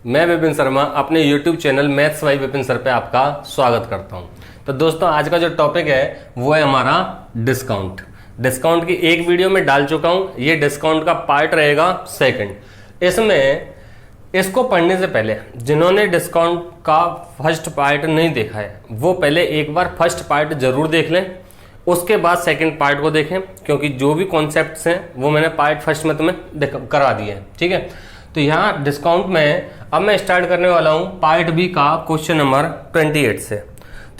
मैं विपिन शर्मा अपने YouTube channel maths by Vipin sir पे आपका स्वागत करता हूं। तो दोस्तों आज का जो टॉपिक है वो है हमारा डिस्काउंट। डिस्काउंट की एक वीडियो में डाल चुका हूं, ये डिस्काउंट का पार्ट रहेगा सेकंड। इसमें इसको पढ़ने से पहले जिन्होंने डिस्काउंट का फर्स्ट पार्ट नहीं देखा है वो पहले एक बार फर्स्ट पार्ट जरूर देख लें, उसके बाद सेकंड पार्ट को देखें, क्योंकि जो भी कॉन्सेप्ट्स हैं वो मैंने पार्ट फर्स्ट में तुम्हें करा दिए हैं। ठीक है, तो यहाँ डिस्काउंट में अब मैं स्टार्ट करने वाला हूँ पार्ट बी का क्वेश्चन नंबर 28 से।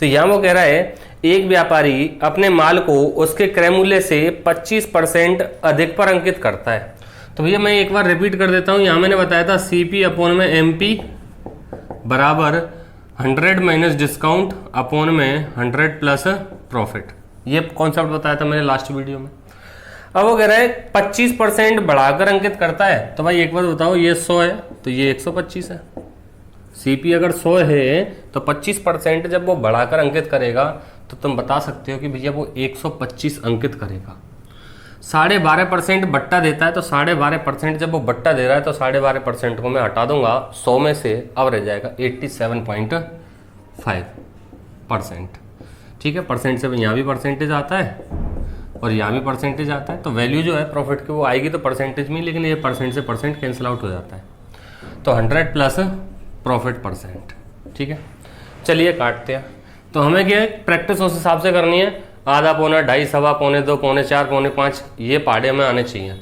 तो यहाँ वो कह रहा है एक व्यापारी अपने माल को उसके क्रय मूल्य से 25% अधिक पर अंकित करता है। तो भैया मैं एक बार रिपीट कर देता हूँ। यहाँ मैंने बताया था CP अपॉन में MP बराबर 100 माइनस डिस्काउंट अपॉन में 100 प्लस प्रॉफिट। ये कॉन्सेप्ट बताया था मैंने लास्ट वीडियो में। अब वो कह रहा है 25% बढ़ाकर अंकित करता है। तो भाई एक बार बताओ, ये 100 है तो ये 125 है। CP अगर 100 है तो 25% जब वो बढ़ाकर अंकित करेगा तो तुम बता सकते हो कि भैया वो 125 अंकित करेगा। 12.5% बट्टा देता है, तो 12.5% जब वो बट्टा दे रहा है तो 12.5% को मैं हटा दूंगा 100 में से, अब रह जाएगा 87.5%। ठीक है, परसेंट से यहाँ भी परसेंटेज आता है और यहाँ भी परसेंटेज आता है, तो वैल्यू जो है प्रॉफिट की वो आएगी तो परसेंटेज में, लेकिन ये परसेंट से परसेंट कैंसिल आउट हो जाता है। तो 100 प्लस प्रॉफिट परसेंट। ठीक है, चलिए काटते हैं। तो हमें क्या है, प्रैक्टिस उस हिसाब से करनी है। आधा पौना, ढाई, सवा पौने, 2, पौने 4, पौने 5 ये पहाड़े हमें आने चाहिए।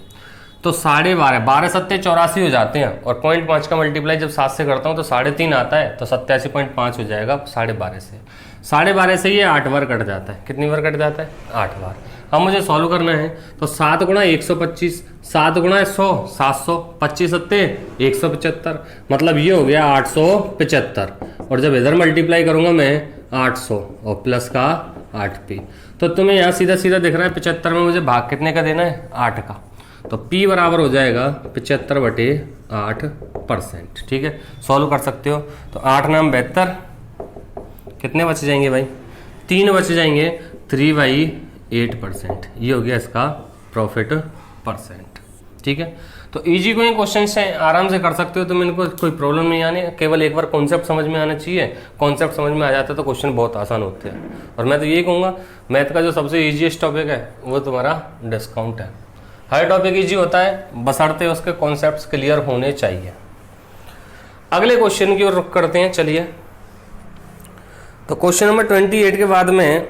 तो 12.5, 12 सत्ते 84 हो जाते हैं, और 0.5 का मल्टीप्लाई जब 7 से करता हूँ तो 3.5 आता है, तो 87.5 हो जाएगा 12.5 से। 12.5 से ये 8 बार कट जाता है। कितनी बार कट जाता है? 8 बार। अब मुझे सॉल्व करना है, तो 7 गुणा 125, 7 गुणा 100, 700, 25 सत्ते 175, मतलब ये हो गया 875। और जब इधर मल्टीप्लाई करूंगा मैं 800 और प्लस का 8p, तो तुम्हें यहाँ सीधा सीधा दिख रहा है 75 में मुझे भाग कितने का देना है? 8 का। तो p बराबर हो जाएगा 75/8%। ठीक है, सॉल्व कर सकते हो। तो 8 नाम 72, कितने बच जाएंगे भाई? 3 बच जाएंगे। 3/8%, ये हो गया इसका प्रॉफिट परसेंट। ठीक है, तो इजी कोई क्वेश्चन है, आराम से कर सकते हो तुम इनको, कोई प्रॉब्लम नहीं आनी। केवल एक बार कॉन्सेप्ट समझ में आना चाहिए। कॉन्सेप्ट समझ में आ जाता है तो क्वेश्चन बहुत आसान होते हैं। और मैं तो यही कहूँगा मैथ का जो सबसे ईजीएस्ट टॉपिक है वो तुम्हारा डिस्काउंट है। हर टॉपिक ईजी होता है बशर्ते उसके कॉन्सेप्ट्स क्लियर होने चाहिए। अगले क्वेश्चन की ओर रुख करते हैं। चलिए, तो क्वेश्चन नंबर 28 के बाद में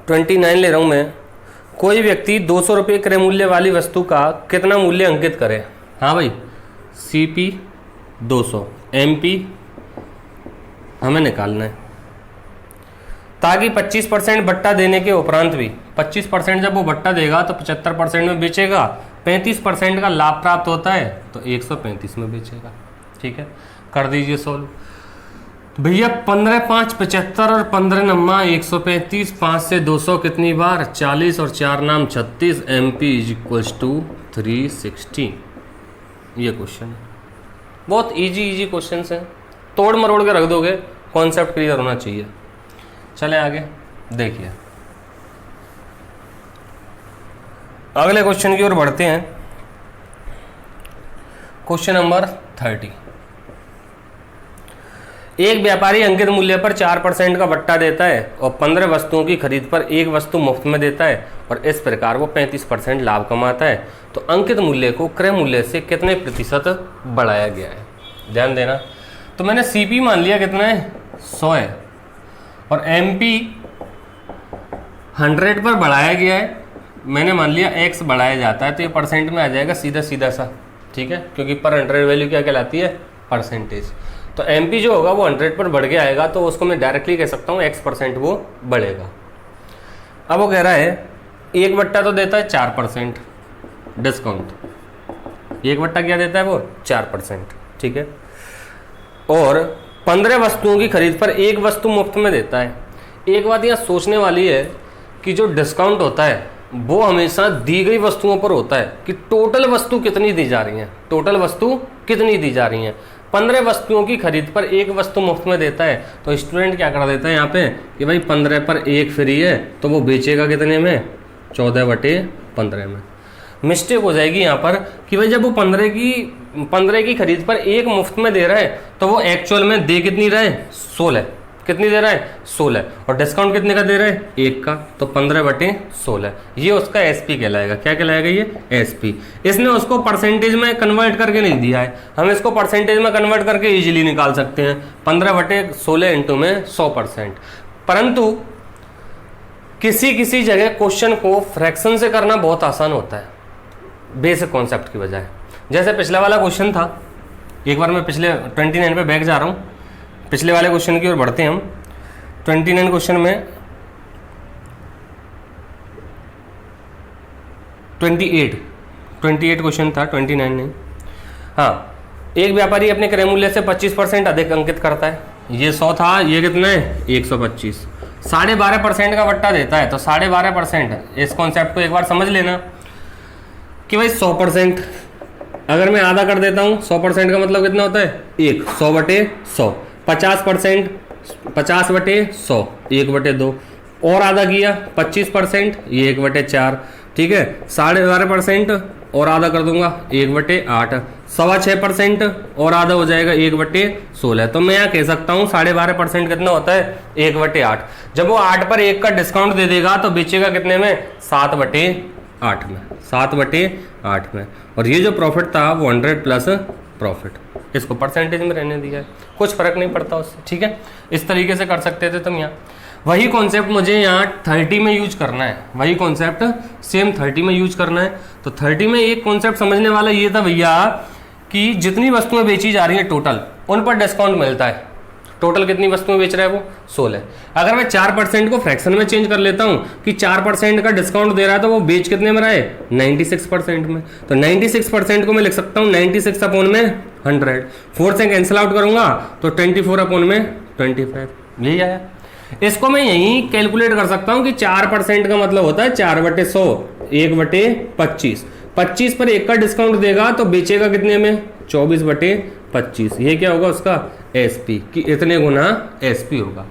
29 ले रहा हूं मैं। कोई व्यक्ति 200 रुपये क्रय मूल्य वाली वस्तु का कितना मूल्य अंकित करे? हाँ भाई, CP 200, MP हमें निकालना है, ताकि 25% बट्टा देने के उपरांत भी 25% जब वो बट्टा देगा तो 75% में बेचेगा, 35% का लाभ प्राप्त होता है तो 135 में बेचेगा। ठीक है, कर दीजिए सोल्व। भैया 15 5 75 और 15 नम्मा 135, 5 से 200 कितनी बार? 40 और 4 नाम 36। MP = 360। ये क्वेश्चन है, बहुत इजी क्वेश्चन है, तोड़ मरोड़ के रख दोगे, कॉन्सेप्ट क्लियर होना चाहिए। चलें आगे देखिए, अगले क्वेश्चन की ओर बढ़ते हैं। Question number 30। एक व्यापारी अंकित मूल्य पर 4% का बट्टा देता है और 15 वस्तुओं की खरीद पर एक वस्तु मुफ्त में देता है, और इस प्रकार वो 35% लाभ कमाता है। तो अंकित मूल्य को क्रय मूल्य से कितने प्रतिशत बढ़ाया गया है? ध्यान देना। तो मैंने CP मान लिया कितना है? 100 है, और MP 100 पर बढ़ाया गया है, मैंने मान लिया X बढ़ाया जाता है, तो ये परसेंट में आ जाएगा सीधा सा। ठीक है, क्योंकि पर 100 वैल्यू क्या कहलाती है? परसेंटेज। तो MP जो होगा वो 100 पर बढ़ के आएगा, तो उसको मैं डायरेक्टली कह सकता हूँ X% वो बढ़ेगा। अब वो कह रहा है एक बट्टा तो देता है 4% डिस्काउंट, एक बट्टा क्या देता है वो? 4%। ठीक है, और 15 वस्तुओं की खरीद पर एक वस्तु मुफ्त में देता है। एक बात यहाँ सोचने वाली है कि जो डिस्काउंट होता है वो हमेशा दी गई वस्तुओं पर होता है कि टोटल वस्तु कितनी दी जा रही है, टोटल वस्तु कितनी दी जा रही है। 15 वस्तुओं की खरीद पर एक वस्तु मुफ्त में देता है, तो स्टूडेंट क्या कर देता है यहाँ पे कि भाई 15 पर एक फ्री है, तो वो बेचेगा कितने में? 14/15 में। मिस्टेक हो जाएगी यहाँ पर कि भाई जब वो 15 की खरीद पर एक मुफ्त में दे रहा है तो वो एक्चुअल में दे कितनी रहा है 16, कितनी दे रहा है 16, और डिस्काउंट कितने का दे रहा है 1 का, तो 15/16 ये उसका एसपी कहलाएगा। क्या कहलाएगा ये एसपी। इसने उसको परसेंटेज में कन्वर्ट करके नहीं दिया है, हम इसको परसेंटेज में कन्वर्ट करके इजीली निकाल सकते हैं 15/16 इंटू में 100%। परंतु किसी किसी जगह क्वेश्चन को फ्रैक्शन से करना बहुत आसान होता है बेसिक कॉन्सेप्ट की बजाय। जैसे पिछला वाला क्वेश्चन था, एक बार मैं पिछले 29 पे बैक जा रहा हूँ, पिछले वाले क्वेश्चन की ओर बढ़ते हैं हम। 29 क्वेश्चन में 28 क्वेश्चन था, 29 नहीं। हाँ, एक व्यापारी अपने क्रय मूल्य से 25% अधिक अंकित करता है। ये 100 था, ये कितना है 125, 12.5% का बट्टा देता है। तो 12.5%, इस कॉन्सेप्ट को एक बार समझ लेना कि भाई 100%, अगर मैं आधा कर देता हूँ 100% का मतलब कितना होता है 1, 100/100। 50%, 50/100, 1/2, और आधा किया 25%, ये 1/4, ठीक है। 12.5% और आधा कर दूंगा 1/8, 6.25% और आधा हो जाएगा 1/16। तो मैं यहाँ कह सकता हूँ 12.5% कितना होता है 1/8। जब वो 8 पर 1 का डिस्काउंट दे देगा तो बेचेगा कितने में 7/8 में, 7/8 में। और ये जो प्रॉफिट था वो 100 प्लस प्रॉफिट, इसको परसेंटेज में रहने दिया है, कुछ फर्क नहीं पड़ता उससे, ठीक है। इस तरीके से कर सकते थे तुम यहाँ। वही कॉन्सेप्ट मुझे यहाँ 30 में यूज करना है, वही कॉन्सेप्ट सेम 30 में यूज करना है। तो 30 में एक कॉन्सेप्ट समझने वाला ये था भैया कि जितनी वस्तुएं बेची जा रही हैं टोटल, उन पर डिस्काउंट मिलता है। टोटल कितनी वस्तुएं बेच रहा है वो 16। अगर मैं 4% को फ्रैक्शन में चेंज कर लेता हूं कि 4% का डिस्काउंट दे रहा है तो वो बेच कितने में रहा है 96% में। तो 96% को मैं लिख सकता हूं 96/100। 4 से कैंसिल आउट करूंगा तो 24/25, यही आया। इसको मैं यहीं कैलकुलेट कर सकता हूं कि 4% का मतलब होता है 4/100, 1/25। 25 पर 1 का डिस्काउंट देगा तो बेचेगा कितने में 24/25। ये क्या होगा उसका एसपी, कि इतने गुना एसपी होगा।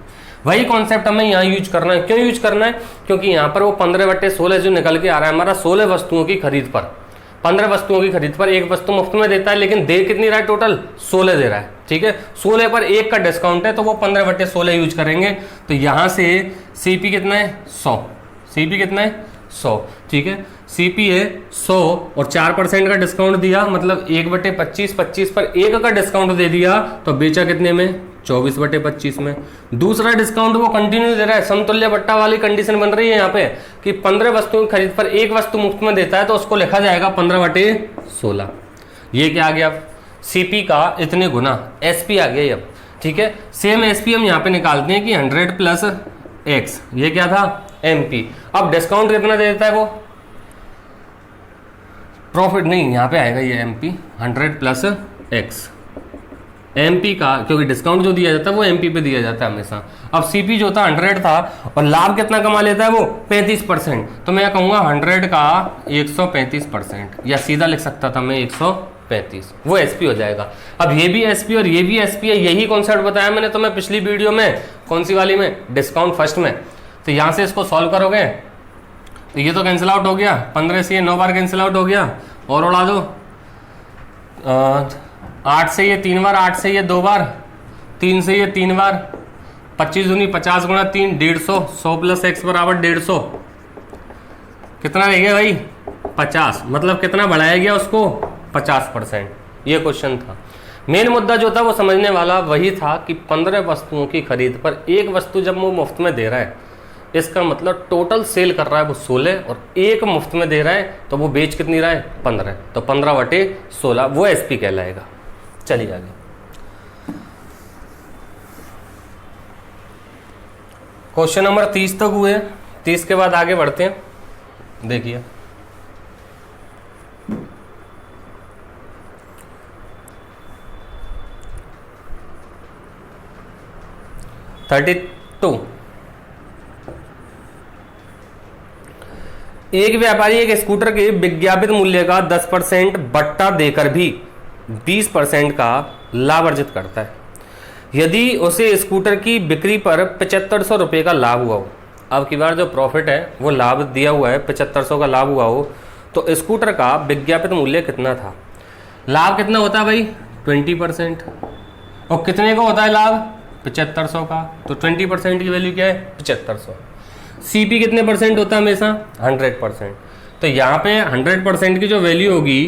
वही कॉन्सेप्ट हमें यहाँ यूज करना है। क्यों यूज करना है? क्योंकि यहाँ पर वो 15/16 जो निकल के आ रहा है हमारा 16 वस्तुओं की खरीद पर, 15 वस्तुओं की खरीद पर एक वस्तु मुफ्त में देता है, लेकिन दे कितनी रहा है टोटल 16 दे रहा है, ठीक है। 16 पर 1 का डिस्काउंट है तो वो 15/16 यूज करेंगे। तो यहाँ से सीपी कितना है 100, सीपी कितना है 100, ठीक है। सीपी है 100 और 4% का डिस्काउंट दिया मतलब 1/25, 25 पर 1 का डिस्काउंट दे दिया तो बेचा कितने में 24/25 में। दूसरा डिस्काउंट वो कंटिन्यू दे रहा है, समतुल्य बट्टा वाली कंडीशन बन रही है यहाँ पे कि 15 वस्तुओं की खरीद पर 1 वस्तु मुफ्त में देता है तो उसको लिखा जाएगा 15/16। ये क्या आ गया सीपी का इतने गुना, एसपी आ गया अब, ठीक है। सेम एसपी हम यहाँ पे निकालते हैं कि 100 प्लस एक्स, ये क्या था एमपी। अब डिस्काउंट कितना दे देता है वो, प्रॉफिट नहीं यहाँ पे आएगा ये एमपी 100 प्लस एक्स, एमपी का, क्योंकि डिस्काउंट जो दिया जाता है वो एमपी पे दिया जाता है हमेशा। अब सीपी जो था 100 था और लाभ कितना कमा लेता है वो 35%, तो मैं कहूँगा 100 का 135%, या सीधा लिख सकता था मैं 135, वो एसपी हो जाएगा। अब ये भी एसपी और ये भी एसपी है, यही कॉन्सेप्ट बताया मैंने तुम्हें पिछली वीडियो में, कौन सी वाली में, डिस्काउंट फर्स्ट में। तो यहाँ से इसको सॉल्व करोगे तो ये तो कैंसिल आउट हो गया, 15 से ये 9 बार कैंसिल आउट हो गया, और उड़ा दो 8 से ये 3 बार, 8 से ये 2 बार, 3 से ये 3 बार, 25 दूनी 50 गुणा 3 150, 100 प्लस एक्स बराबर 150, कितना रह गया भाई 50, मतलब कितना बढ़ाया गया उसको 50%। ये क्वेश्चन था। मेन मुद्दा जो था वो समझने वाला वही था कि 15 वस्तुओं की खरीद पर एक वस्तु जब वो मुफ्त में दे रहा है, इसका मतलब टोटल सेल कर रहा है वो 16 और एक मुफ्त में दे रहा है तो वो बेच कितनी रहा है 15, तो 15/16 वो एसपी कहलाएगा। चलिए आगे क्वेश्चन नंबर 30 तक हुए, 30 के बाद आगे बढ़ते हैं। देखिए एक व्यापारी एक स्कूटर के विज्ञापित मूल्य का 10% बट्टा देकर भी 20% का लाभ अर्जित करता है। यदि उसे स्कूटर की बिक्री पर 7500 रुपये का लाभ हुआ हो, अब की बार जो प्रॉफिट है वो लाभ दिया हुआ है 7500 का लाभ हुआ हो, तो स्कूटर का विज्ञापित मूल्य कितना था? लाभ कितना होता है भाई? 20%। और कितने का होता है लाभ? 7500 का। तो 20% की वैल्यू क्या है? 7500। सीपी कितने परसेंट होता है हमेशा? 100%। तो यहाँ पे 100% की जो वैल्यू होगी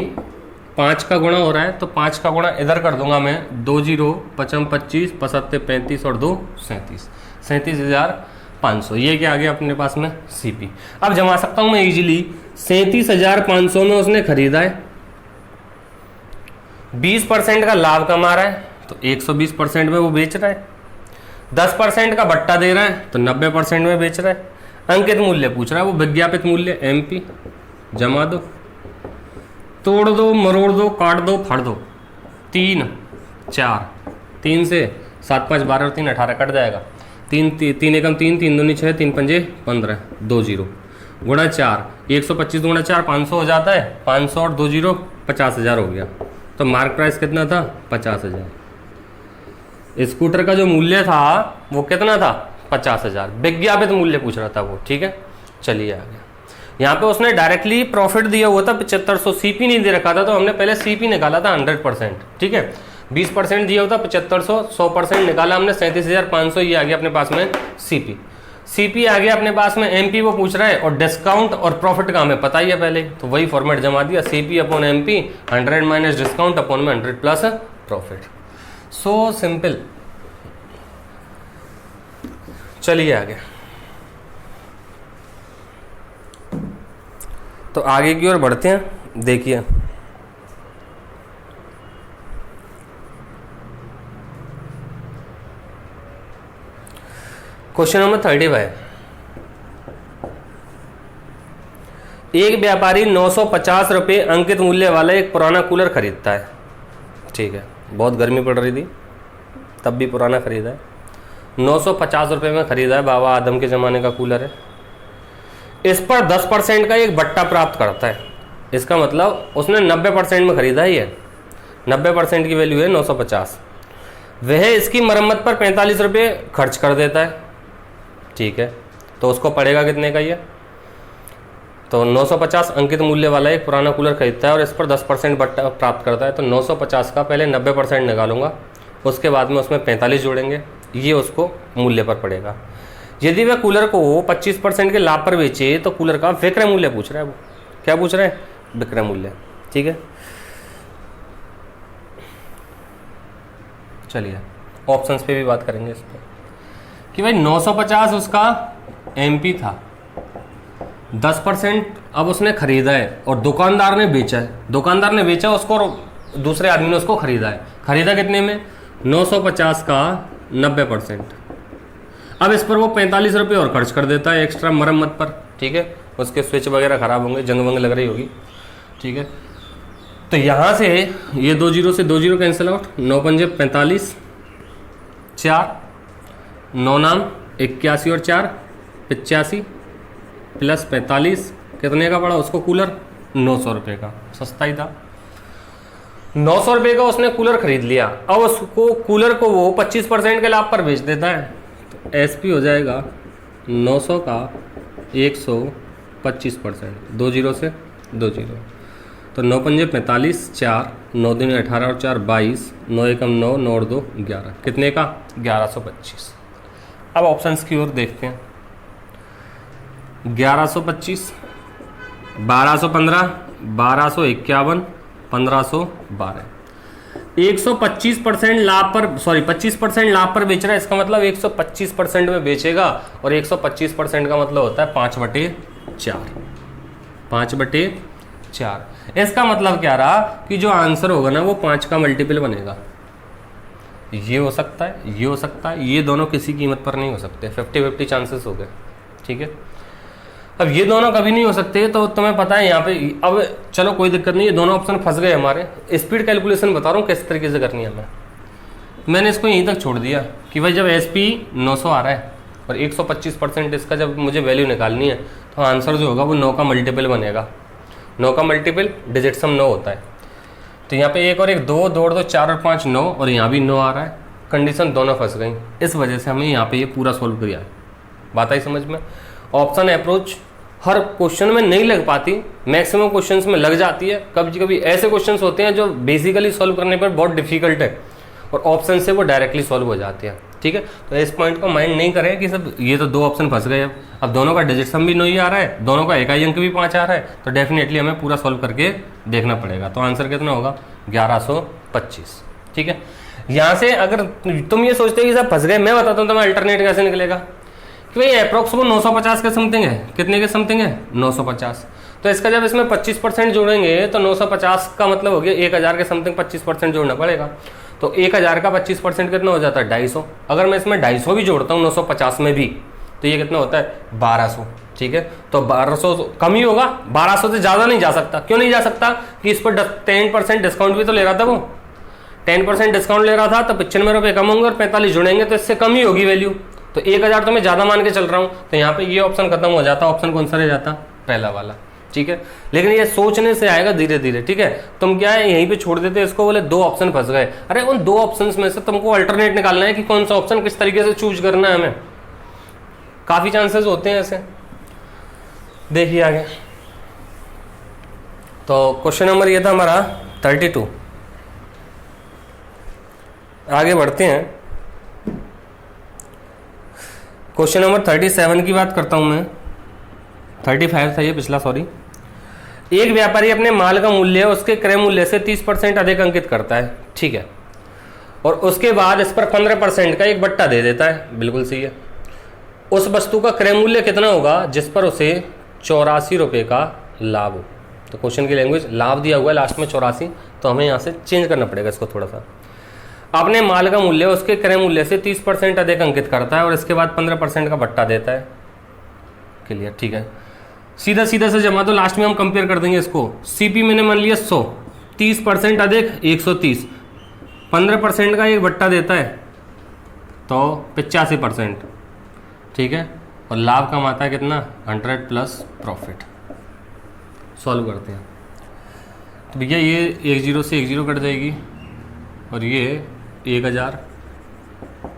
5 का गुणा हो रहा है, तो 5 का गुणा इधर कर दूंगा मैं, 2 0 5 25 पचहत्तर 35 और 2 37, 37,500। ये क्या आ गया अपने पास में? सीपी। अब जमा सकता हूं मैं इजीली। 37,500 में उसने खरीदा है, 20% का लाभ कमा रहा है, तो 120% में वो बेच रहा है। 10% का बट्टा दे रहा है, तो 90% में बेच रहा है। अंकित मूल्य पूछ रहा है, वो विज्ञापित मूल्य MP। जमा दो, तोड़ दो, मरोड़ दो, काट दो, फाड़ दो। 3 4, 3 से 7 5 12 और 3 18 कट जाएगा। 3 एकम 3, 3 दूनी 6, 3 पंजे 15, 2 0 गुणा 4, 125 गुणा 4 500 हो जाता है। 500 और 2 0 50,000 हो गया। तो मार्क प्राइस कितना था? 50,000। स्कूटर का जो मूल्य था वो कितना था? 50,000। विज्ञापित मूल्य पूछ रहा था वो, ठीक है। चलिए आ गया। यहाँ पे उसने डायरेक्टली प्रॉफिट दिया हुआ था 7500, सीपी नहीं दे रखा था, तो हमने पहले सीपी निकाला था 100%, ठीक है। 20% दिया हुआ था 7500, 100% निकाला हमने 37,500, ये आ गया अपने पास में सीपी। सीपी आ गया अपने पास में। एमपी वो पूछ रहा है, और डिस्काउंट और प्रॉफिट का हमें पता ही है पहले, तो वही फॉर्मेट जमा दिया, CP upon MP, 100 minus discount upon में 100 प्लस प्रॉफिट। So simple. चलिए आगे। तो आगे की ओर बढ़ते हैं। देखिए क्वेश्चन नंबर 35। एक व्यापारी 950 रुपये अंकित मूल्य वाला एक पुराना कूलर खरीदता है, ठीक है। बहुत गर्मी पड़ रही थी तब भी पुराना खरीदा है। 950 रुपये में खरीदा है, बाबा आदम के ज़माने का कूलर है। इस पर 10% का एक बट्टा प्राप्त करता है। इसका मतलब उसने 90% में खरीदा ही है। 90% की वैल्यू है 950। वह इसकी मरम्मत पर 45 रुपये खर्च कर देता है, ठीक है। तो उसको पड़ेगा कितने का ये? तो 950 अंकित मूल्य वाला एक पुराना कूलर खरीदता है और इस पर 10% बट्टा प्राप्त करता है। तो 950 का पहले 90% निकालूंगा, उसके बाद में उसमें 45 जोड़ेंगे, ये उसको मूल्य पर पड़ेगा। यदि वह कूलर को 25% के लाभ पर बेचे तो कूलर का विक्रय मूल्य पूछ रहा है। वो क्या पूछ रहे हैं? विक्रय मूल्य, ठीक है। चलिए ऑप्शंस पे भी बात करेंगे इस पर कि भाई 950 उसका एमपी था, 10% अब उसने खरीदा है और दुकानदार ने बेचा है। दुकानदार ने बेचा उसको और दूसरे आदमी ने उसको खरीदा है। खरीदा कितने में? 950 का 90%। अब इस पर वो 45 रुपये और खर्च कर देता है एक्स्ट्रा मरम्मत पर, ठीक है। उसके स्विच वगैरह ख़राब होंगे, जंग वंग लग रही होगी, ठीक है। तो यहाँ से ये 2 0 से 2 0 कैंसिल आउट, 9 पंजे 45, 4 9 नाम 81 और 4 85 प्लस 45 कितने का पड़ा उसको कूलर? 900 रुपये का। सस्ता ही था। 900 रुपये का उसने कूलर खरीद लिया। अब उसको कूलर को वो 25% के लाभ पर बेच देता है। तो एसपी हो जाएगा 900 का 125%, 2 0 से 2 0। तो 9 पंजे 45, 4 9 दिन 18 और 4 22, 9 एकम 9, 9 और 2 11, कितने का? 1125। अब ऑप्शंस की ओर देखते हैं। 1125, 1215, 1251, 1512। 125% लाभ पर, सॉरी 25% लाभ पर बेच रहा है। इसका मतलब 125% में बेचेगा और 125% का मतलब होता है 5/4। 5/4। इसका मतलब क्या रहा कि जो आंसर होगा ना वो 5 का मल्टीपल बनेगा। ये हो सकता है, ये हो सकता है, ये दोनों किसी कीमत पर नहीं हो सकते। 50-50 चांसेस हो गए, ठीक है। अब ये दोनों कभी नहीं हो सकते, तो तुम्हें पता है यहाँ पे। अब चलो कोई दिक्कत नहीं, ये दोनों ऑप्शन फंस गए हमारे। स्पीड कैलकुलेशन बता रहा हूँ किस तरीके से करनी है हमें। मैंने इसको यहीं तक छोड़ दिया कि भाई जब SP 900 आ रहा है और 125% इसका जब मुझे वैल्यू निकालनी है, तो आंसर जो होगा वो 9 का मल्टीपल बनेगा। 9 का मल्टीपल डिजिट सम 9 होता है। तो यहाँ पे 1 और 1 2, 2 और 2 4 और 5 9, और यहाँ भी 9 आ रहा है। कंडीशन दोनों फंस गई, इस वजह से हमें यहाँ पे ये पूरा सोल्व किया है। बात आई समझ में? ऑप्शन अप्रोच हर क्वेश्चन में नहीं लग पाती, मैक्सिमम क्वेश्चंस में लग जाती है। कभी कभी ऐसे क्वेश्चंस होते हैं जो बेसिकली सॉल्व करने पर बहुत डिफिकल्ट है और ऑप्शन से वो डायरेक्टली सॉल्व हो जाती है। ठीक है, तो इस पॉइंट को माइंड नहीं करें कि सब ये तो 2 ऑप्शन फंस गए। अब दोनों का डिजिट सम भी नहीं आ रहा है, दोनों का इकाई अंक भी 5 आ रहा है, तो डेफिनेटली हमें पूरा सॉल्व करके देखना पड़ेगा। तो आंसर कितना होगा 1125। ठीक है, यहाँ से अगर तुम ये सोचते हो कि सब फंस गए, मैं बताता हूँ तुम्हें अल्टरनेट कैसे निकलेगा कि भाई अप्रोक्स वो 950 के समथिंग है। कितने के समथिंग है 950। तो इसका जब इसमें 25% जोड़ेंगे तो 950 का मतलब हो गया 1000 के समथिंग 25% जोड़ना पड़ेगा। तो 1000 का 25% कितना हो जाता है 250। अगर मैं इसमें 250 भी जोड़ता हूँ 950 में भी, तो ये कितना होता है 1200। ठीक है, तो 1200 कम ही होगा, 1200 से ज़्यादा नहीं जा सकता। क्यों नहीं जा सकता कि इस पर 10% डिस्काउंट भी तो ले रहा था वो, 10% डिस्काउंट ले रहा था, तो 95 रुपये कम होंगे और 45 जुड़ेंगे तो इससे कम ही होगी वैल्यू। तो 1000 तो मैं ज़्यादा मान के चल रहा हूँ, तो यहाँ पे ये ऑप्शन खत्म हो जाता। ऑप्शन कौन सा रह जाता, पहला वाला। ठीक है, लेकिन ये सोचने से आएगा धीरे धीरे। ठीक है, तुम क्या है यहीं पे छोड़ देते इसको, बोले 2 ऑप्शन फंस गए। अरे उन 2 ऑप्शंस में से तुमको अल्टरनेट निकालना है कि कौन सा ऑप्शन किस तरीके से चूज करना है हमें। काफी चांसेस होते हैं ऐसे। देखिए आगे, तो क्वेश्चन नंबर ये था हमारा 32। आगे बढ़ते हैं, क्वेश्चन नंबर 37 की बात करता हूं मैं। 35 था ये पिछला, सॉरी। एक व्यापारी अपने माल का मूल्य उसके क्रय मूल्य से 30% अधिक अंकित करता है। ठीक है, और उसके बाद इस पर 15% का एक बट्टा दे देता है। बिल्कुल सही है। उस वस्तु का क्रय मूल्य कितना होगा जिस पर उसे 84 रुपये का लाभ हो। तो क्वेश्चन की लैंग्वेज लाभ दिया हुआ है लास्ट में 84, तो हमें यहाँ से चेंज करना पड़ेगा इसको थोड़ा सा। अपने माल का मूल्य उसके क्रय मूल्य से 30% अधिक अंकित करता है और इसके बाद 15% का बट्टा देता है। क्लियर, ठीक है। सीधा सीधा से जमा दो, लास्ट में हम कंपेयर कर देंगे इसको। सीपी मैंने मान लिया 100, 30% अधिक 130, 15% का एक बट्टा देता है तो 85%। ठीक है, और लाभ कमाता है कितना 100 प्लस प्रॉफिट। सॉल्व करते हैं तो भैया ये 10 से 10 कट जाएगी और ये 1000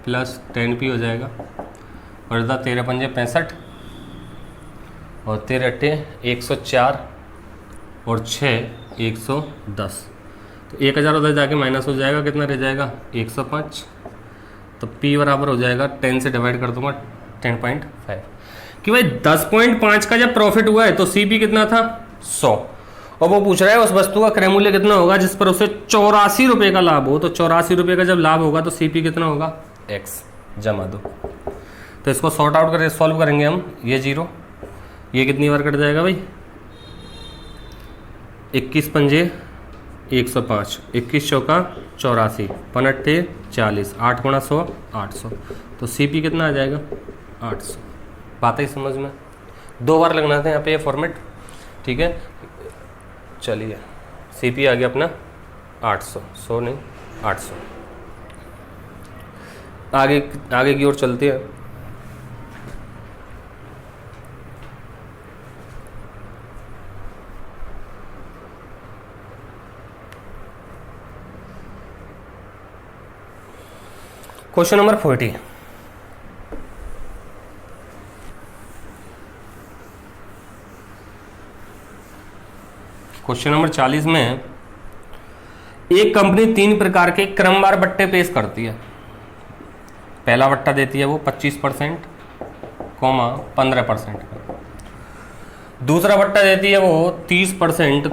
प्लस 10p हो जाएगा और 13 पंजे 65 और 13 अट्ठे 104 और 6 110। तो 1000 उधर जाके माइनस हो जाएगा, कितना रह जाएगा 105। तो p बराबर हो जाएगा 10 से डिवाइड कर दूंगा 10.5 कि भाई 10.5 का जब प्रॉफिट हुआ है तो CP कितना था 100 और वो पूछ रहा है उस वस्तु का क्रय मूल्य कितना होगा जिस पर उसे 84 रुपये का लाभ हो। तो 84 रुपये का जब लाभ होगा तो CP कितना होगा x। जमा दो, तो इसको सॉर्ट आउट करके सॉल्व करेंगे हम। ये 0, ये कितनी बार कट जाएगा भाई 21 पंजे 105, 21 चौका 84, 5 अट्ठे 40, 8 गुणा 100 800। तो CP कितना आ जाएगा 800। बात है समझ में, 2 बार लगना था यहाँ पे ये फॉर्मेट। ठीक है, चलिए CP आ गया अपना 800, 100 नहीं 800। आगे की ओर चलते हैं। Question number 40। क्वेश्चन नंबर 40 में एक कंपनी 3 प्रकार के क्रमवार बट्टे पेश करती है। पहला बट्टा देती है वो 25%, 15% का। दूसरा बट्टा देती है वो 30%,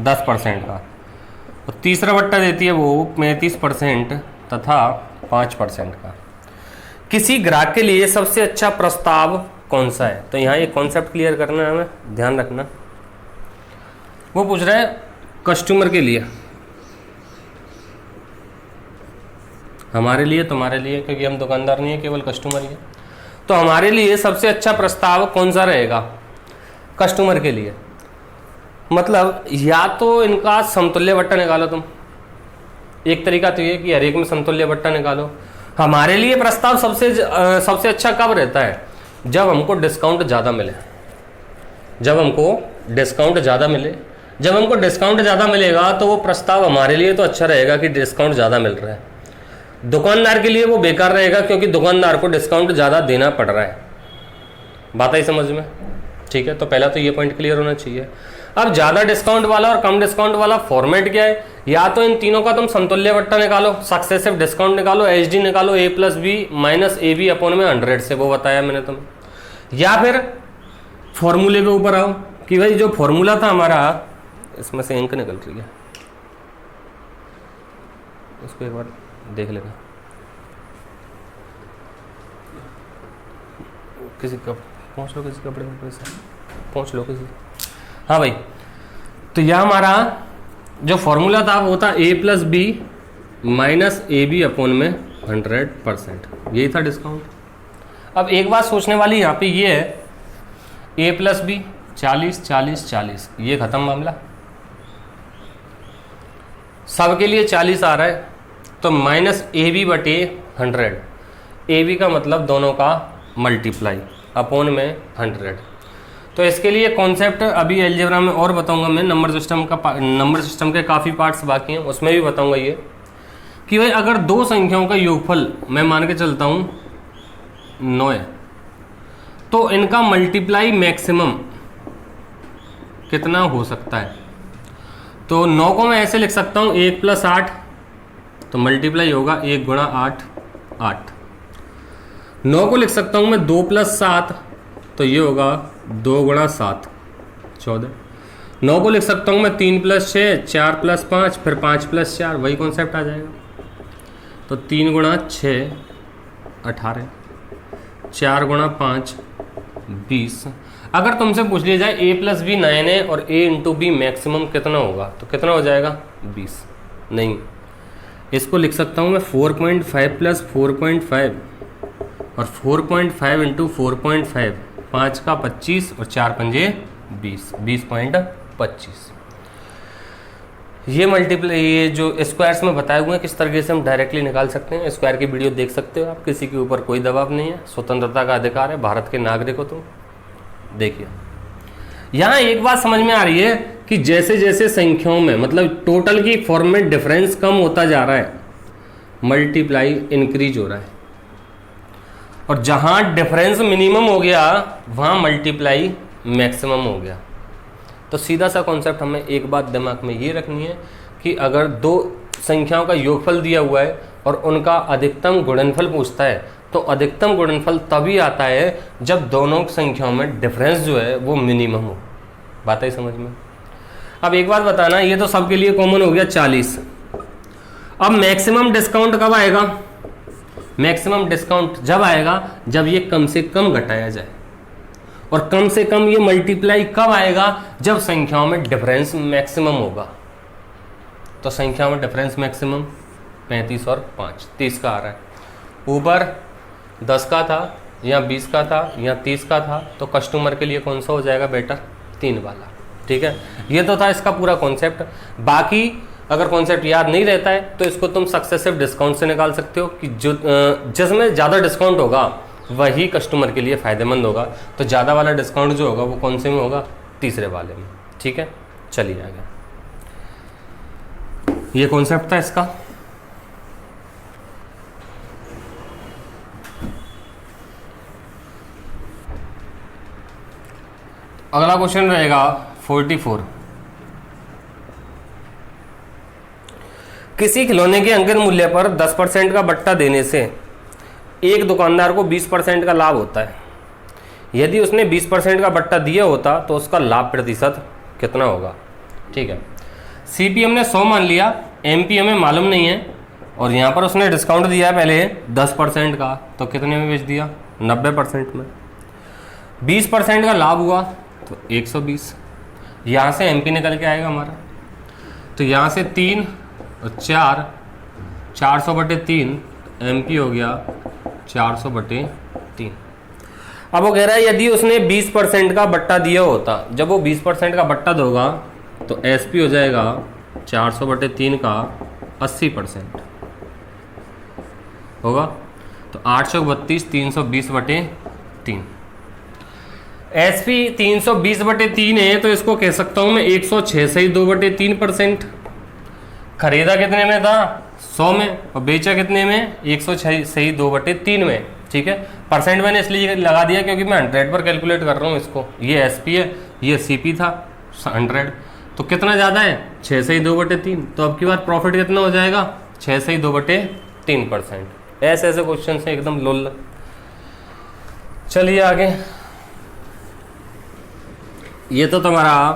10% का। और तीसरा बट्टा देती है वो 35% तथा 5% का। किसी ग्राहक के लिए सबसे अच्छा प्रस्ताव कौन सा है? तो यहाँ ये कॉन्सेप्ट क्लियर करना है, हमें ध्यान रखना। वो पूछ रहा है कस्टमर के लिए, हमारे लिए तुम्हारे लिए, क्योंकि हम दुकानदार नहीं है, केवल कस्टमर ही है। तो हमारे लिए सबसे अच्छा प्रस्ताव कौन सा रहेगा कस्टमर के लिए? मतलब या तो इनका समतुल्य बट्टा निकालो तुम, एक तरीका तो ये कि हर एक में समतुल्य बट्टा निकालो। हमारे लिए प्रस्ताव सबसे अच्छा कब रहता है? जब हमको डिस्काउंट ज़्यादा मिले। जब हमको डिस्काउंट ज़्यादा मिलेगा तो वो प्रस्ताव हमारे लिए तो अच्छा रहेगा कि डिस्काउंट ज़्यादा मिल रहा है। दुकानदार के लिए वो बेकार रहेगा क्योंकि दुकानदार को डिस्काउंट ज़्यादा देना पड़ रहा है। बात आई समझ में? ठीक है, तो पहला तो ये पॉइंट क्लियर होना चाहिए। अब ज़्यादा डिस्काउंट वाला और कम डिस्काउंट वाला फॉर्मेट क्या है? या तो इन तीनों का तुम समतुल्य बट्टा निकालो, सक्सेसिव डिस्काउंट निकालो, एचडी निकालो, A plus B minus A B upon में 100 से, वो बताया मैंने तुम्हें। या फिर फॉर्मूले के ऊपर आओ कि भाई जो फॉर्मूला था हमारा, इसमें से इंक निकल रही है, उसको एक बार देख लेना। किसी का पहुँच लो, किसी कपड़े से पहुँच लो किसी। हाँ भाई, तो यह हमारा जो फॉर्मूला था वो था A plus B minus A B upon में 100%, यही था डिस्काउंट। अब एक बात सोचने वाली यहाँ पे ये है, ए प्लस बी 40 40 40, ये खत्म मामला, सबके लिए 40 आ रहा है, तो माइनस ए बी बटे 100, ए बी का मतलब दोनों का मल्टीप्लाई अपॉन में 100। तो इसके लिए कॉन्सेप्ट अभी अलजेब्रा में और बताऊंगा मैं, नंबर सिस्टम के काफ़ी पार्ट्स बाकी हैं, उसमें भी बताऊंगा ये कि भाई अगर दो संख्याओं का योगफल मैं मान के चलता हूँ 9 है, तो इनका मल्टीप्लाई मैक्सिमम कितना हो सकता है? तो 9 को मैं ऐसे लिख सकता हूँ 1 + 8, तो मल्टीप्लाई होगा 1 × 8 8। 9 को लिख सकता हूँ मैं 2 + 7, तो ये होगा 2 × 7 14। 9 को लिख सकता हूँ मैं 3 + 6 4 + 5, फिर 5 + 4, वही कॉन्सेप्ट आ जाएगा। तो 3 × 6 18, 4 × 5 20। अगर तुमसे पूछ लिया जाए a + b 9 है और a × b मैक्सिमम कितना होगा, तो कितना हो जाएगा? 20। नहीं, इसको लिख सकता हूँ मैं 4.5 + 4.5 और 4.5 × 4.5, 5 का 25 और 4 पंजे 20, 20.25। ये मल्टीप्लाई, ये जो स्क्वायर्स में बताए हुए हैं किस तरीके से हम डायरेक्टली निकाल सकते हैं, स्क्वायर की वीडियो देख सकते हो आप, किसी के ऊपर कोई दबाव नहीं है, स्वतंत्रता का अधिकार है, भारत के नागरिक हो तुम। देखिए यहाँ एक बात समझ में आ रही है कि जैसे जैसे संख्याओं में मतलब टोटल की फॉर्म में डिफरेंस कम होता जा रहा है, मल्टीप्लाई इंक्रीज हो रहा है, और जहां डिफरेंस मिनिमम हो गया वहां मल्टीप्लाई मैक्सिमम हो गया। तो सीधा सा कॉन्सेप्ट हमें एक बात दिमाग में ये रखनी है कि अगर दो संख्याओं का योगफल दिया हुआ है और उनका अधिकतम गुणनफल पूछता है, तो अधिकतम गुणनफल तभी आता है जब दोनों संख्याओं में डिफरेंस जो है वो मिनिमम हो। बात है समझ में? अब एक बात बताना, ये तो सबके लिए कॉमन हो गया 40। अब मैक्सिमम डिस्काउंट कब आएगा? मैक्सिमम डिस्काउंट जब आएगा जब ये कम से कम घटाया जाए, और कम से कम ये मल्टीप्लाई कब आएगा? जब संख्याओं में डिफरेंस मैक्सिमम होगा। तो संख्याओं में डिफरेंस मैक्सिमम 35 और 5 30 का आ रहा है। ऊपर 10 का था या 20 का था या 30 का था, तो कस्टमर के लिए कौन सा हो जाएगा बेटर? 3 वाला। ठीक है, ये तो था इसका पूरा कॉन्सेप्ट। बाकी अगर कॉन्सेप्ट याद नहीं रहता है तो इसको तुम सक्सेसिव डिस्काउंट से निकाल सकते हो कि जो जिसमें ज़्यादा डिस्काउंट होगा वही कस्टमर के लिए फ़ायदेमंद होगा। तो ज़्यादा वाला डिस्काउंट जो होगा वो कौन से में होगा? तीसरे वाले में। ठीक है, चलिए आगे। ये कॉन्सेप्ट था इसका। अगला क्वेश्चन रहेगा 44। किसी खिलौने के अंकित मूल्य पर 10% का बट्टा देने से एक दुकानदार को 20% का लाभ होता है। यदि उसने 20% का बट्टा दिया होता तो उसका लाभ प्रतिशत कितना होगा? ठीक है, सीपी हमने 100 मान लिया, एमपी हमें मालूम नहीं है, और यहाँ पर उसने डिस्काउंट दिया है पहले 10% का, तो कितने में बेच दिया? 90% में। 20% का लाभ हुआ तो 120। यहाँ से एमपी निकल के आएगा हमारा, तो यहाँ से 3 और 4, 400/3 एमपी हो गया 400/3। अब वो कह रहा है यदि उसने 20% का बट्टा दिया होता, जब वो 20% का बट्टा दोगा तो एसपी हो जाएगा 400/3 का 80% होगा, तो 832 320/3। एसपी 320/3 है, तो इसको कह सकता हूं मैं 106 सही 2/3%। खरीदा कितने में था? 100 में, और बेचा कितने में? 106 सही 2/3 में। ठीक है। परसेंट मैंने इसलिए लगा दिया क्योंकि मैं 100 पर कैलकुलेट कर रहा हूँ इसको। ये एसपी है, ये सीपी था 100, तो कितना ज़्यादा है 6 से ही 2/3। तो अब की बार प्रॉफिट कितना हो जाएगा 6 से ही 2/3%। ऐसे ऐसे क्वेश्चन से एकदम लोल। चलिए आगे, ये तो तुम्हारा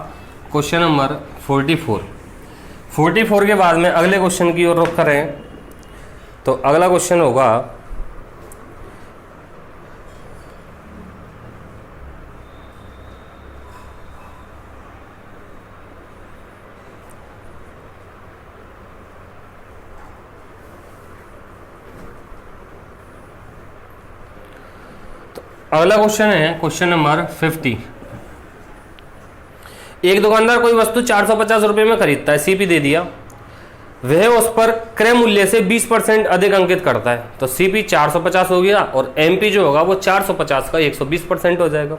क्वेश्चन नंबर 44 के बाद में अगले क्वेश्चन की ओर रुख करें तो अगला क्वेश्चन होगा अगला क्वेश्चन है क्वेश्चन नंबर 50। एक दुकानदार कोई वस्तु 450 रुपये में खरीदता है, सीपी दे दिया, वह उस पर क्रय मूल्य से 20% अधिक अंकित करता है, तो सीपी 450 हो गया और एमपी जो होगा वो 450 का 120% हो जाएगा।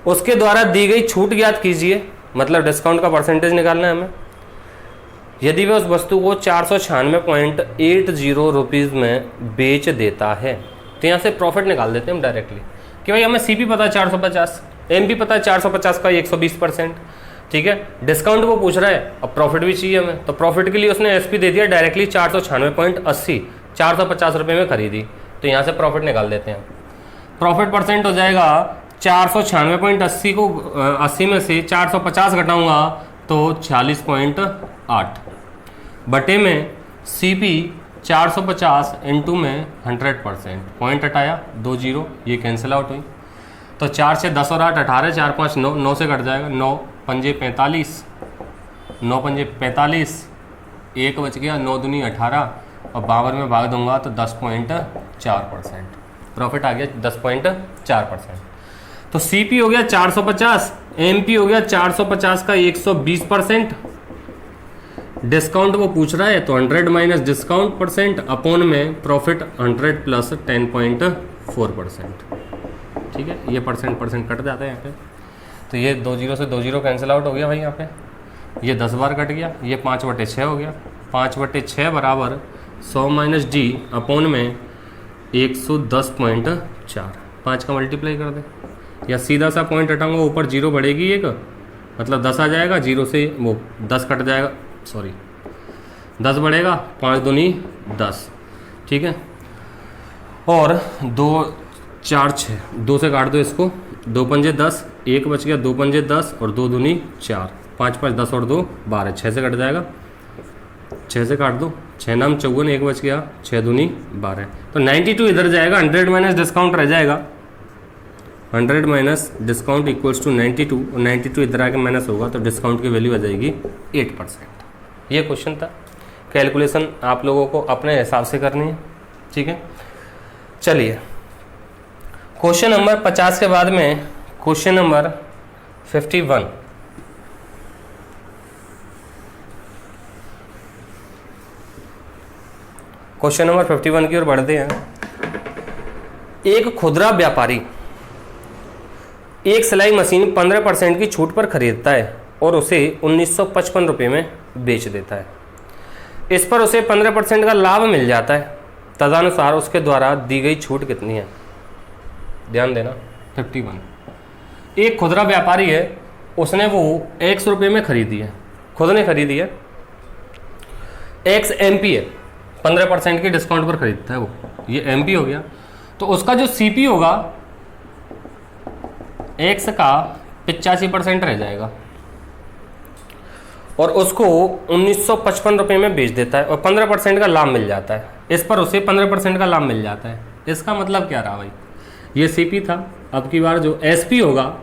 उसके द्वारा दी गई छूट ज्ञात कीजिए, मतलब डिस्काउंट का परसेंटेज निकालना है हमें। यदि वह उस वस्तु को 496.80 रुपीज़ में बेच देता है, तो यहाँ से प्रॉफिट निकाल देते हैं हम डायरेक्टली कि भाई हमें सीपी पता है 450, एमपी पता है 450 का 120%, ठीक है। डिस्काउंट वो पूछ रहा है, अब प्रॉफिट भी चाहिए हमें, तो प्रॉफिट के लिए उसने एसपी दे दिया डायरेक्टली 496.80, 450 रुपये में खरीदी, तो यहाँ से प्रॉफिट निकाल देते हैं। प्रॉफिट परसेंट हो जाएगा 496.80 को 80 में से 450 घटाऊंगा तो 46.8 बटे में सीपी 450 इंटू में 100%, पॉइंट हटाया 2 0, ये कैंसिल आउट हुई, तो 4 से 10 और 8 18, 4 5 9, 9 से कट जाएगा, 9 पंजे 45, 9 पंजे 45, 1 बच गया, 9 दूनी 18 और 52 में भाग दूंगा तो 10.4%, प्रॉफिट आ गया 10.4%। तो सीपी हो गया 450, एमपी हो गया 450 का 120%, डिस्काउंट वो पूछ रहा है तो 100 माइनस डिस्काउंट परसेंट अपॉन में प्रॉफिट 100 प्लस 10.4%, ठीक है। ये परसेंट कट जाता है यहाँ पे, तो ये 2 0 से 2 0 कैंसिल आउट हो गया भाई, यहाँ पे ये 10 बार कट गया, ये 5/6 हो गया, 5/6 बराबर 100 माइनस डी अपॉन में 110.4, 5 का मल्टीप्लाई कर दे, या सीधा सा पॉइंट हटाऊंगा, ऊपर 0 बढ़ेगी एक, मतलब 10 आ जाएगा, 0 से वो 10 कट जाएगा, सॉरी 10 बढ़ेगा, 5 दूनी 10, ठीक है। और 2 4 6, 2 से काट दो इसको, 2 पंजे 10, 1 बच गया, 2 पंजे 10 और 2 दूनी 4, 5 5 10 और 2 12, 6 से कट जाएगा, 6 से काट दो, 6 नाम 54, 1 बच गया, 6 दूनी 12, तो 92 इधर जाएगा, 100 माइनस डिस्काउंट रह जाएगा, 100 माइनस डिस्काउंट इक्वल्स टू 92, और 92 इधर आके माइनस होगा तो डिस्काउंट की वैल्यू आ जाएगी 8%। ये क्वेश्चन था, कैलकुलेशन आप लोगों को अपने हिसाब से करनी है, ठीक है। चलिए क्वेश्चन नंबर 50 के बाद में क्वेश्चन नंबर 51। क्वेश्चन नंबर 51 की ओर बढ़ते हैं। एक खुदरा व्यापारी एक सिलाई मशीन 15% की छूट पर खरीदता है और उसे 1955 रुपये में बेच देता है। इस पर उसे 15% का लाभ मिल जाता है, तदनुसार उसके द्वारा दी गई छूट कितनी है? ध्यान देना। 51, एक खुदरा व्यापारी है, उसने वो x रुपये में खरीदी है, खुद ने खरीदी है, x MP है, 15% की डिस्काउंट पर खरीदता है वो, ये MP हो गया। तो उसका जो CP होगा x का 85% रह जाएगा और उसको 1955 रुपये में बेच देता है और 15% का लाभ मिल जाता है। इस पर उसे 15% का लाभ मिल जाता है। इसका मतलब क्या रहा भाई? ये CP था, अब की बार जो SP होगा,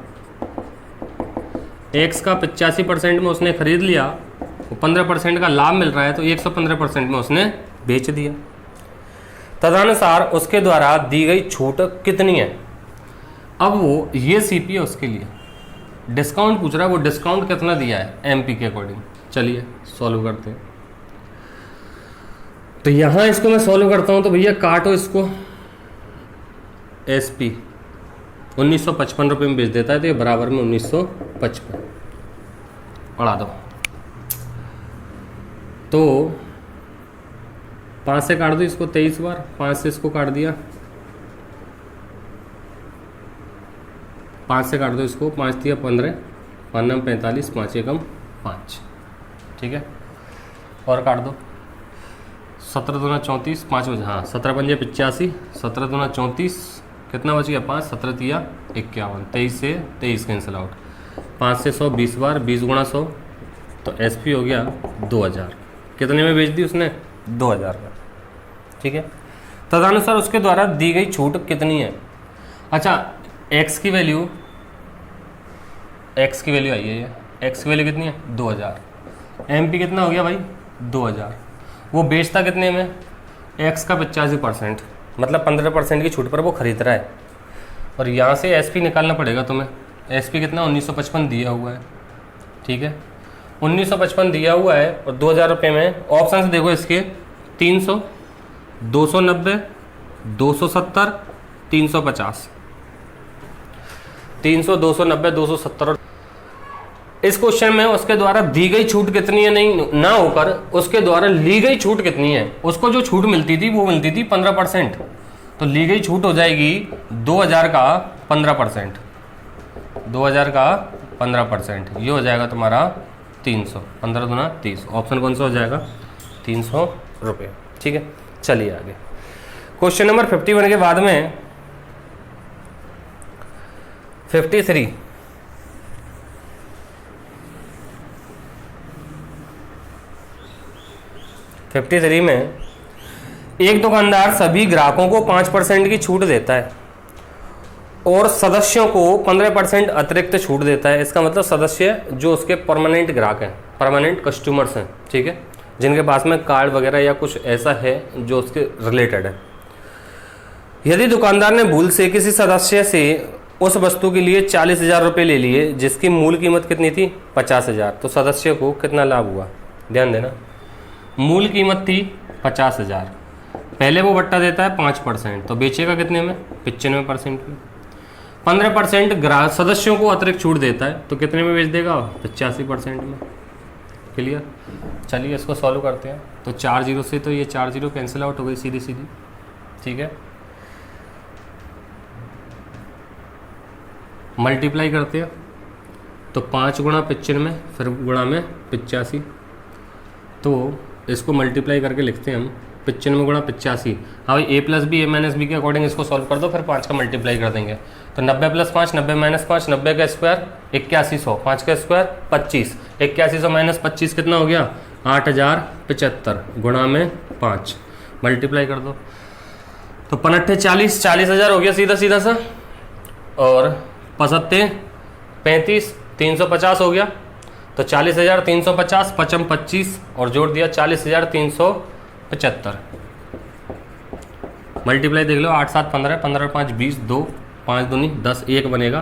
x का 85% में उसने खरीद लिया, 15% का लाभ मिल रहा है तो 115% में उसने बेच दिया। तदनुसार उसके द्वारा दी गई छूट कितनी है? अब वो ये CP है, उसके लिए डिस्काउंट पूछ रहा है, वो डिस्काउंट कितना दिया है MP के अकॉर्डिंग। चलिए सॉल्व करते हैं। तो यहाँ इसको मैं सॉल्व करता हूँ, तो भैया काटो इसको, SP 1955 रुपये में बेच देता है तो ये बराबर में 1955 बढ़ा दो, तो 5 से काट दो इसको 23 बार, 5 से इसको काट दिया 5 से काट दो इसको, 5 दिया 15, 5 9 45, 5 एकम 5, ठीक है। और काट दो, 17 दूना 34, 5 बजे, हाँ 17 पंजे 85, 17 दूना 34, कितना बच गया 5, 17 तिया 51, 23 से 23 कैंसिल आउट, 5 से 100 20 बार, 20 गुणा 100, तो SP हो गया 2000। कितने में बेच दी उसने? 2000 का, ठीक है। तदनुसार उसके द्वारा दी गई छूट कितनी है? अच्छा, x की वैल्यू आई है, ये x की वैल्यू कितनी है? 2000। MP कितना हो गया भाई? 2000। वो बेचता कितने में? x का 85%, मतलब 15% की छूट पर वो खरीद रहा है। और यहाँ से SP निकालना पड़ेगा तुम्हें। SP कितना? 1955 दिया हुआ है, ठीक है। 1955 दिया हुआ है और 2000 रुपये में ऑप्शन से देखो इसके 300, 290, 270, 350, 300, 290, 270। इस क्वेश्चन में उसके द्वारा दी गई छूट कितनी है नहीं ना होकर उसके द्वारा ली गई छूट कितनी है। उसको जो छूट मिलती थी वो मिलती थी 15%, तो ली गई छूट हो जाएगी 2000 का 15%, 2000 का 15%, ये हो जाएगा तुम्हारा 300, 15 दूना 30। ऑप्शन कौन सा हो जाएगा? 300 रुपये, ठीक है। चलिए आगे, क्वेश्चन नंबर 51 के बाद में 53। में एक दुकानदार सभी ग्राहकों को 5% की छूट देता है और सदस्यों को 15% अतिरिक्त छूट देता है। इसका मतलब सदस्य जो उसके परमानेंट ग्राहक हैं, परमानेंट कस्टमर्स हैं, ठीक है, जिनके पास में कार्ड वगैरह या कुछ ऐसा है जो उसके रिलेटेड है। यदि दुकानदार ने भूल से किसी सदस्य से उस वस्तु के लिए 40,000 रुपये ले लिए जिसकी मूल कीमत कितनी थी? 50,000, तो सदस्य को कितना लाभ हुआ? ध्यान देना, मूल कीमत थी 50,000, पहले वो बट्टा देता है 5%, तो बेचेगा कितने में? 95% में। 15% ग्राहक सदस्यों को अतिरिक्त छूट देता है, तो कितने में बेच देगा? 85% में। क्लियर? चलिए इसको सॉल्व करते हैं। तो 4 जीरो से तो ये 4 जीरो कैंसिल आउट हो गई सीधी सीधी, ठीक है। मल्टीप्लाई करते हैं तो 5 गुणा 95 फिर गुणा में 85, तो इसको मल्टीप्लाई करके लिखते हैं हम 95 गुणा 85। हाँ भाई, A plus B A minus B के अकॉर्डिंग इसको सॉल्व कर दो, फिर 5 का मल्टीप्लाई कर देंगे। तो 90 प्लस 5 90 माइनस 5, 90 का स्क्वायर 8100, 5 का स्क्वायर 25, 8100 माइनस 25 कितना हो गया? 8075 गुणा में 5, मल्टीप्लाई कर दो तो 5 40, 40,000 हो गया सीधा सीधा सा, और 5 35, 350 हो गया, तो 40,000 350, 55 25 और जोड़ दिया 40,375। मल्टीप्लाई देख लो, 8 7 15, 15 5 20, 2 5 दूनी 10, 1 बनेगा,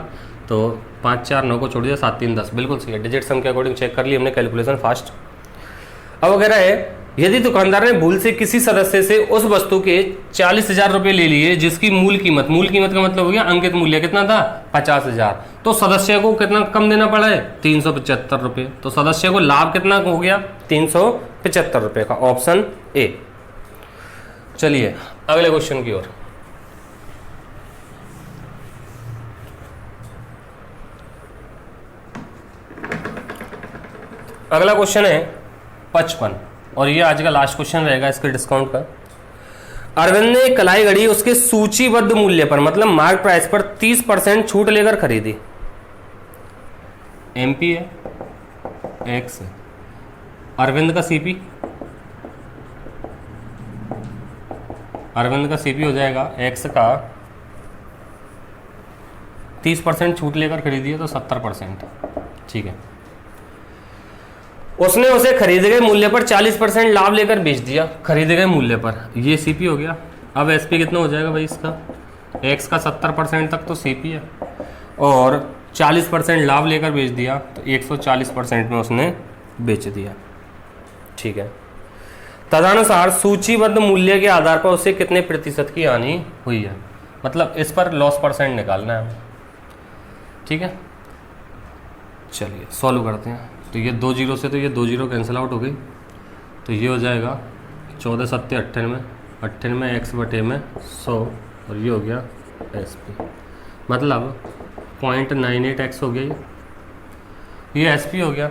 तो 5 4 9 को छोड़ दिया, 7 3 10, बिल्कुल सही है। डिजिट सम के अकॉर्डिंग चेक कर ली हमने, कैलकुलेशन फास्ट। अब वगैरह है, यदि दुकानदार ने भूल से किसी सदस्य से उस वस्तु के 40,000 रुपये ले लिए जिसकी मूल कीमत का मतलब हो गया अंकित मूल्य कितना था? 50,000, तो सदस्य को कितना कम देना पड़ा है? 375 रुपये, तो सदस्य को लाभ कितना हो गया? 375 रुपये का, ऑप्शन ए। चलिए अगले क्वेश्चन की ओर। अगला क्वेश्चन है 55 और ये आज का लास्ट क्वेश्चन रहेगा इसके डिस्काउंट का। अरविंद ने कलाई घड़ी उसके सूचीबद्ध मूल्य पर मतलब मार्क प्राइस पर 30% छूट लेकर खरीदी। MP है, X है, अरविंद का CP, अरविंद का CP हो जाएगा X का 30% छूट लेकर खरीदी है, तो 70%, ठीक है। उसने उसे खरीदे गए मूल्य पर 40% लाभ लेकर बेच दिया, खरीदे गए मूल्य पर, ये CP हो गया। अब SP कितना हो जाएगा भाई इसका? X का 70% तक तो CP है और 40% लाभ लेकर बेच दिया, तो 140% में उसने बेच दिया, ठीक है। तदनुसार सूचीबद्ध मूल्य के आधार पर उसे कितने प्रतिशत की हानि हुई है, मतलब इस पर लॉस परसेंट निकालना है हमें, ठीक है। चलिए सॉल्व करते हैं। तो ये 2 जीरो से तो ये 2 जीरो कैंसिल आउट हो गई, तो ये हो जाएगा 14 7 98, 98 X बटे में 100 और ये हो गया SP। मतलब 0.98x हो गया ये SP हो गया,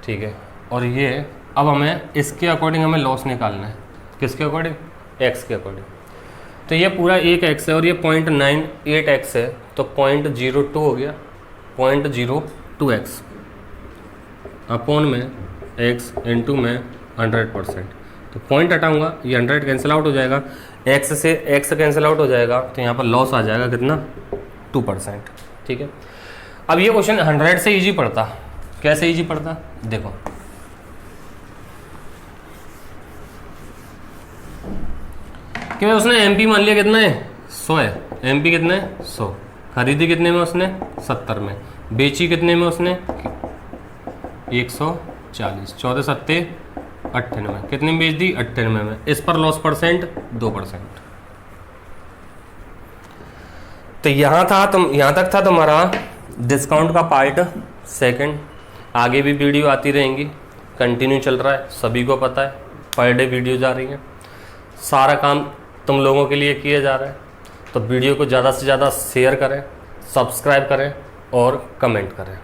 ठीक है। और ये अब हमें इसके अकॉर्डिंग हमें लॉस निकालना है, किसके अकॉर्डिंग, x के अकॉर्डिंग। तो ये पूरा 1x है और ये 0.98x है, तो 0.02 हो गया, 0.02x अपॉन में x इंटू में 100%। तो पॉइंट हटाऊंगा, ये 100 कैंसिल आउट हो जाएगा, x से x कैंसिल आउट हो जाएगा, तो यहाँ पर लॉस आ जाएगा कितना, 2%, ठीक है। अब ये क्वेश्चन 100 से इजी पड़ता, कैसे इजी पड़ता, देखो कि उसने MP मान लिया कितना है, 100 है, MP कितना है, 100, खरीदी कितने में उसने, 70 में, बेची कितने में उसने, 140, 14 सत्ते 98, कितने में बेच दी, 98 में। इस पर लॉस परसेंट 2%। तो यहाँ तक था तुम्हारा डिस्काउंट का पार्ट सेकंड। आगे भी वीडियो आती रहेंगी, कंटिन्यू चल रहा है, सभी को पता है, पर डे वीडियो जा रही है, सारा काम तुम लोगों के लिए किया जा रहा है। तो वीडियो को ज़्यादा से ज़्यादा शेयर करें, सब्सक्राइब करें और कमेंट करें।